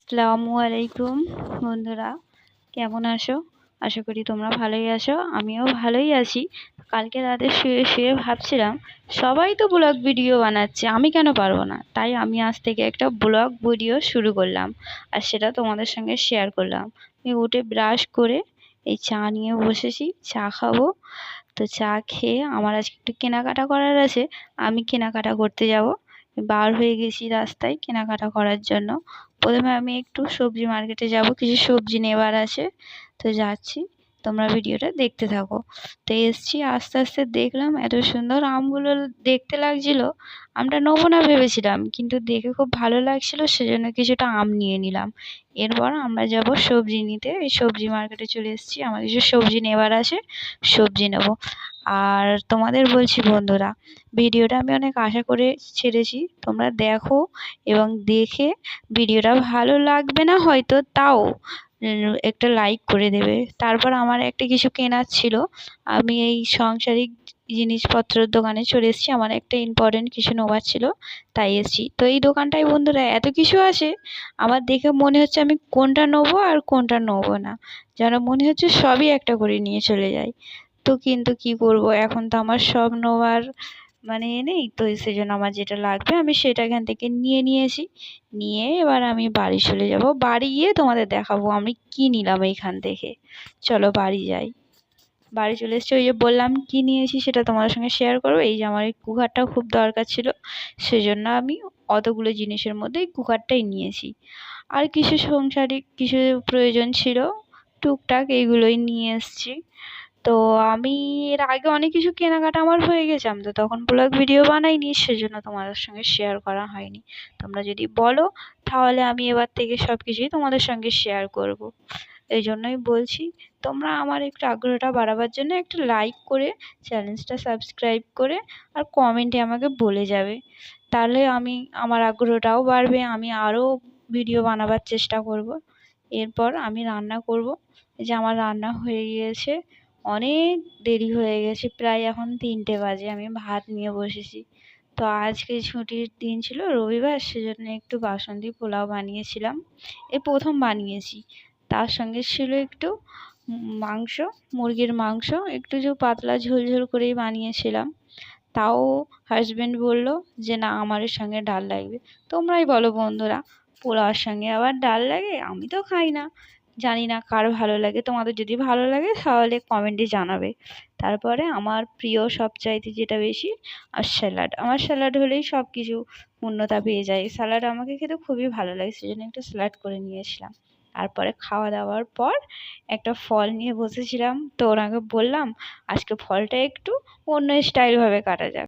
আসসালামু আলাইকুম বন্ধুরা, কেমন আছো? আশা করি তোমরা ভালোই আছো। আমিও ভালোই আছি। কালকে রাতে শুয়ে শুয়ে ভাবছিলাম, সবাই তো ব্লগ ভিডিও বানাচ্ছে, আমি কেন পারবো না? তাই আমি আজ থেকে একটা ব্লগ ভিডিও শুরু করলাম, আর সেটা তোমাদের সঙ্গে শেয়ার করলাম। আমি উঠে ব্রাশ করে এই চা নিয়ে বসেছি, চা খাবো। তো চা খেয়ে আমার আজকে একটু কেনাকাটা করার আছে, আমি কেনাকাটা করতে যাব। বার হয়ে গেছি রাস্তায় কেনাকাটা করার জন্য। প্রথমে আমি একটু সবজি মার্কেটে যাব, কিছু সবজি নেবার আছে, তো যাচ্ছি। তোমরা ভিডিওটা দেখতে থাকো। তো এসছি, আস্তে আস্তে দেখলাম এত সুন্দর আমগুলো দেখতে লাগছিল। আমটা নেবো না ভেবেছিলাম, কিন্তু দেখে খুব ভালো লাগছিল, সেজন্য কিছুটা আম নিয়ে নিলাম। এরপর আমরা যাব সবজি নিতে। এই সবজি মার্কেটে চলে এসেছি, আমার কিছু সবজি নেবার আছে, সবজি নেব। আর তোমাদের বলছি বন্ধুরা, ভিডিওটা আমি অনেক আশা করে ছেড়েছি, তোমরা দেখো এবং দেখে ভিডিওটা ভালো লাগবে না হয়তো, তাও একটা লাইক করে দেবে। তারপর আমার একটা কিছু কেনার ছিল, আমি এই সাংসারিক জিনিসপত্রের দোকানে চলে এসেছি, আমার একটা ইম্পর্টেন্ট কিছু নেওয়ার ছিল, তাই এসেছি। তো এই দোকানটায় বন্ধুরা এত কিছু আছে, আমার দেখে মনে হচ্ছে আমি কোনটা নেবো আর কোনটা নেবো না, যেন মনে হচ্ছে সবই একটা করে নিয়ে চলে যাই। তো কিন্তু কি করব, এখন তো আমার সব নেওয়ার মানে নেই, তো সেজন্য আমার যেটা লাগবে আমি সেটা এখান থেকে নিয়ে নিয়েছি। নিয়ে এবার আমি বাড়ি চলে যাব, বাড়ি গিয়ে তোমাদের দেখাবো আমি কি নিলাম এইখান থেকে। চলো বাড়ি যাই। বাড়ি চলে এসেছি, ওই যে বললাম কি নিয়েছি সেটা তোমাদের সঙ্গে শেয়ার করবো। এই যে আমার এই কুকারটা খুব দরকার ছিল, সেজন্য আমি অতগুলো জিনিসের মধ্যে এই কুকারটাই নিয়েছি। আর কিছু সংসারিক কিছু প্রয়োজন ছিল, টুকটাক এইগুলোই নিয়ে এসেছি। তো আমি এর আগে অনেক কিছু কেনাকাটা আমার হয়ে গেছে, আমি তো তখন ব্লগ ভিডিও বানাইনি, সেজন্য তোমাদের সঙ্গে শেয়ার করা হয়নি। তোমরা যদি বলো তাহলে আমি এবার থেকে সব কিছুই তোমাদের সঙ্গে শেয়ার করব। এই জন্যই বলছি, তোমরা আমার একটু আগ্রহটা বাড়াবার জন্য একটা লাইক করে, চ্যানেলটা সাবস্ক্রাইব করে, আর কমেন্টে আমাকে বলে যাবে। তাহলে আমার আগ্রহটাও বাড়বে, আমি আরও ভিডিও বানাবার চেষ্টা করব। এরপর আমি রান্না করব। এই যে আমার রান্না হয়ে গিয়েছে, অনেক দেরি হয়ে গেছে, প্রায় এখন 3টে বাজে, আমি ভাত নিয়ে বসেছি। তো আজকে ছুটির দিন ছিল, রবিবার, সেজন্য একটু বাসন্তী পোলাও বানিয়েছিলাম, এই প্রথম বানিয়েছি। তার সঙ্গে ছিল একটু মাংস, মুরগির মাংস, একটু যে পাতলা ঝোল ঝোল করেই বানিয়েছিলাম। তাও হাজবেন্ড বলল যে না, আমার এর সঙ্গে ডাল লাগবে। তোমরাই বলো বন্ধুরা, পোলাওর সঙ্গে আবার ডাল লাগে? আমি তো খাই না, জানি না কার ভালো লাগে। তোমাদের যদি ভালো লাগে তাহলে কমেন্টে জানাবে। তারপরে আমার প্রিয় সবচাইতে যেটা বেশি, আর স্যালাড। আমার স্যালাড হলেই সব কিছু পূর্ণতা পেয়ে যায়। স্যালাড আমাকে খেতে খুবই ভালো লাগে, সেজন্য একটু স্যালাড করে নিয়েছিলাম। তারপরে খাওয়া দাওয়ার পর একটা ফল নিয়ে বসেছিলাম, তো ওনাকে বললাম আজকে ফলটা একটু অন্য স্টাইলভাবে কাটা যাক।